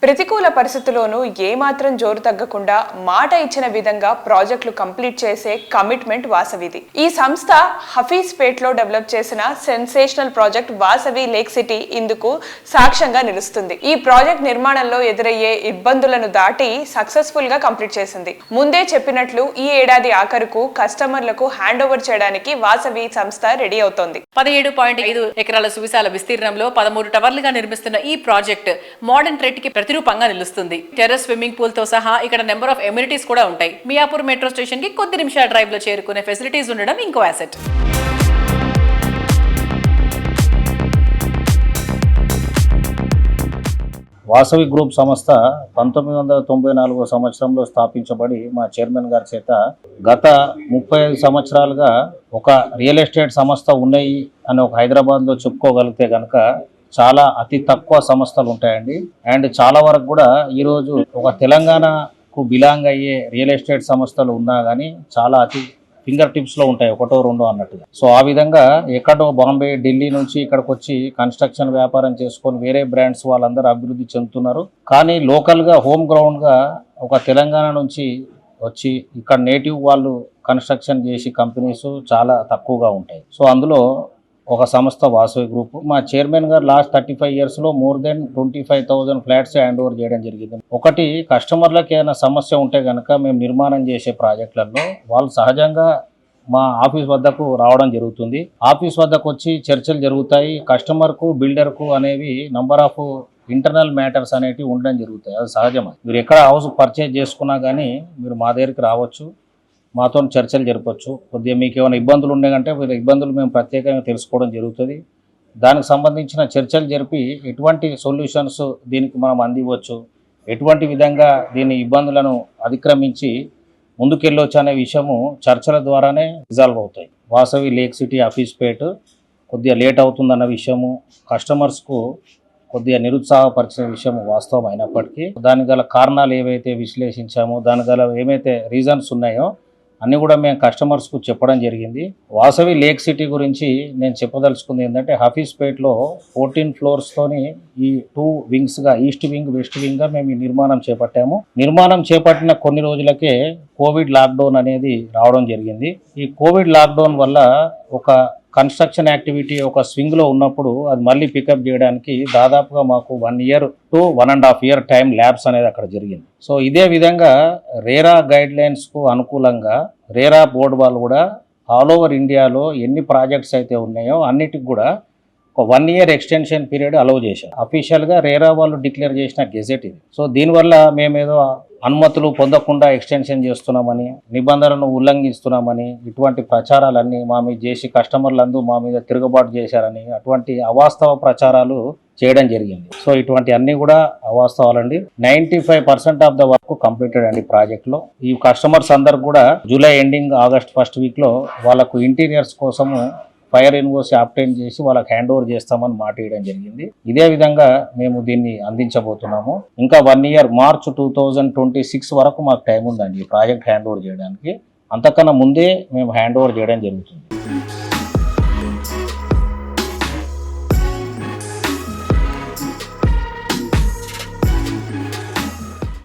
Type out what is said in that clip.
ప్రతికూల పరిస్థితుల్లోనూ ఏమాత్రం జోరు తగ్గకుండా మాట ఇచ్చిన విధంగా ప్రాజెక్టులు కంప్లీట్ చేసే కమిట్మెంట్ వాసవిది. ఈ సంస్థ హఫీజ్పేట్లో డెవలప్ చేసిన sensational project Vasavi lake city ఇందుకు సాక్ష్యంగా నిలుస్తుంది. ఈ ప్రాజెక్ట్ నిర్మాణంలో ఎదురయ్యే ఇబ్బందులను దాటి సక్సెస్ఫుల్ గా కంప్లీట్ చేసింది. ముందే చెప్పినట్లు ఈ ఏడాది ఆఖరుకు కస్టమర్లకు హ్యాండ్ ఓవర్ చేయడానికి వాసవి సంస్థ రెడీ అవుతోంది. 17.5 ఎకరాల సువిశాల విస్తీర్ణంలో 13 టవర్లుగా నిర్మిస్తున్న ఈ ప్రాజెక్ట్ మోడర్న్ ట్రెండ్ కి ప్రతిరూపంగా నిలుస్తుంది. టెర్రస్ స్విమ్మింగ్ పూల్ తో సహా ఇక్కడ నెంబర్ ఆఫ్ ఎమ్యూనిటీస్ కూడా ఉంటాయి. మియాపూర్ మెట్రో స్టేషన్ కి కొద్ది నిమిషాల డ్రైవ్ లో చేరుకునే ఫెసిలిటీస్ ఉండడం ఇంకో అసెట్. వాసవి గ్రూప్ సంస్థ 1994 సంవత్సరంలో స్థాపించబడి మా చైర్మన్ గారి చేత గత 35 సంవత్సరాలుగా ఒక రియల్ ఎస్టేట్ సంస్థ ఉన్నాయి అని ఒక హైదరాబాద్లో చెప్పుకోగలిగితే కనుక చాలా అతి తక్కువ సంస్థలు ఉంటాయండి. అండ్ చాలా వరకు కూడా ఈరోజు ఒక తెలంగాణకు బిలాంగ్ అయ్యే రియల్ ఎస్టేట్ సంస్థలు ఉన్నా కానీ చాలా అతి ఫింగర్ టిప్స్లో ఉంటాయి, ఒకటో రెండో అన్నట్టుగా. సో ఆ విధంగా ఎక్కడో బాంబే, ఢిల్లీ నుంచి ఇక్కడికి వచ్చి కన్స్ట్రక్షన్ వ్యాపారం చేసుకొని వేరే బ్రాండ్స్ వాళ్ళందరూ అభివృద్ధి చెందుతున్నారు. కానీ లోకల్గా హోమ్ గ్రౌండ్గా ఒక తెలంగాణ నుంచి వచ్చి ఇక్కడ నేటివ్ వాళ్ళు కన్స్ట్రక్షన్ చేసి కంపెనీస్ చాలా తక్కువగా ఉంటాయి. సో అందులో ఒక సంస్థ వాసవి గ్రూప్. మా చైర్మన్ గారు లాస్ట్ 35 yearsలో more than 25,000 flats hand over చేయడం జరిగింది. ఒకటి, కస్టమర్లకు ఏదైనా సమస్య ఉంటే కనుక మేము నిర్మాణం చేసే ప్రాజెక్టులలో వాళ్ళు సహజంగా మా ఆఫీస్ వద్దకు రావడం జరుగుతుంది. ఆఫీస్ వద్దకు వచ్చి చర్చలు జరుగుతాయి. కస్టమర్కు బిల్డర్కు అనేవి నంబర్ ఆఫ్ ఇంటర్నల్ మ్యాటర్స్ అనేవి ఉండడం జరుగుతాయి. అది సహజమే. మీరు ఎక్కడ హౌస్ పర్చేజ్ చేసుకున్నా కానీ మీరు మా దగ్గరికి రావచ్చు, మాతో చర్చలు జరపచ్చు. కొద్దిగా మీకు ఏమైనా ఇబ్బందులు ఉన్నాయంటే ఇబ్బందులు మేము ప్రత్యేకంగా తెలుసుకోవడం జరుగుతుంది. దానికి సంబంధించిన చర్చలు జరిపి ఎటువంటి సొల్యూషన్స్ దీనికి మనం అందివచ్చు, ఎటువంటి విధంగా దీని ఇబ్బందులను అతిక్రమించి ముందుకెళ్ళొచ్చు అనే విషయము చర్చల ద్వారానే రిజాల్వ్ అవుతాయి. వాసవి లేక్ సిటీ హఫీజ్పేట్ కొద్దిగా లేట్ అవుతుందన్న విషయము కస్టమర్స్కు కొద్దిగా నిరుత్సాహపరిచిన విషయం వాస్తవం అయినప్పటికీ దానికి గల కారణాలు ఏవైతే విశ్లేషించామో, దానికి గల ఏమైతే రీజన్స్ ఉన్నాయో అన్నీ కూడా మేము కస్టమర్స్కు చెప్పడం జరిగింది. వాసవి లేక్ సిటీ గురించి నేను చెప్పదలుచుకుంది ఏంటంటే హఫీజ్పేట్లో 14 floors-తోని ఈ 2 వింగ్స్గా ఈస్ట్ వింగ్, వెస్ట్ వింగ్గా మేము ఈ నిర్మాణం చేపట్టాము. నిర్మాణం చేపట్టిన కొన్ని రోజులకే కోవిడ్ లాక్డౌన్ అనేది రావడం జరిగింది. ఈ కోవిడ్ లాక్డౌన్ వల్ల ఒక కన్స్ట్రక్షన్ యాక్టివిటీ ఒక స్వింగ్లో ఉన్నప్పుడు అది మళ్ళీ పికప్ చేయడానికి దాదాపుగా మాకు 1 year to 1.5 year time labs అనేది అక్కడ జరిగింది. సో ఇదే విధంగా రేరా గైడ్లైన్స్కు అనుకూలంగా రేరా బోర్డు వాళ్ళు కూడా ఆల్ ఓవర్ ఇండియాలో ఎన్ని ప్రాజెక్ట్స్ అయితే ఉన్నాయో అన్నిటికి కూడా ఒక 1 year ఎక్స్టెన్షన్ పీరియడ్ అలౌ చేశారు. అఫీషియల్గా రేరా వాళ్ళు డిక్లేర్ చేసిన గెజెట్ ఇది. సో దీనివల్ల మేమేదో అనుమతులు పొందకుండా ఎక్స్టెన్షన్ చేస్తున్నామని, నిబంధనలను ఉల్లంఘిస్తున్నామని ఇటువంటి ప్రచారాలన్నీ మా మీద చేసి కస్టమర్లందరూ మా మీద తిరుగుబాటు చేశారని అటువంటి అవాస్తవ ప్రచారాలు చేయడం జరిగింది. సో ఇటువంటి అన్నీ కూడా అవాస్తవాలండి. 95% ఆఫ్ ద వర్క్ కంప్లీటెడ్ అండి ప్రాజెక్ట్లో. ఈ కస్టమర్స్ అందరు కూడా జూలై ఎండింగ్, ఆగస్ట్ ఫస్ట్ వీక్లో వాళ్ళకు ఇంటీరియర్స్ కోసము ఫైర్ ఎన్ఓసి ఆప్టైన్ చేసి వాళ్ళకి హ్యాండ్ ఓవర్ చేస్తామని మాట ఇవ్వడం జరిగింది. ఇదే విధంగా మేము దీన్ని అందించబోతున్నాము. ఇంకా 1 year మార్చ్ 2026 వరకు మాకు టైం ఉందండి ఈ ప్రాజెక్ట్ హ్యాండ్ ఓవర్ చేయడానికి. అంతకన్నా ముందే మేము హ్యాండ్ ఓవర్ చేయడం జరుగుతుంది.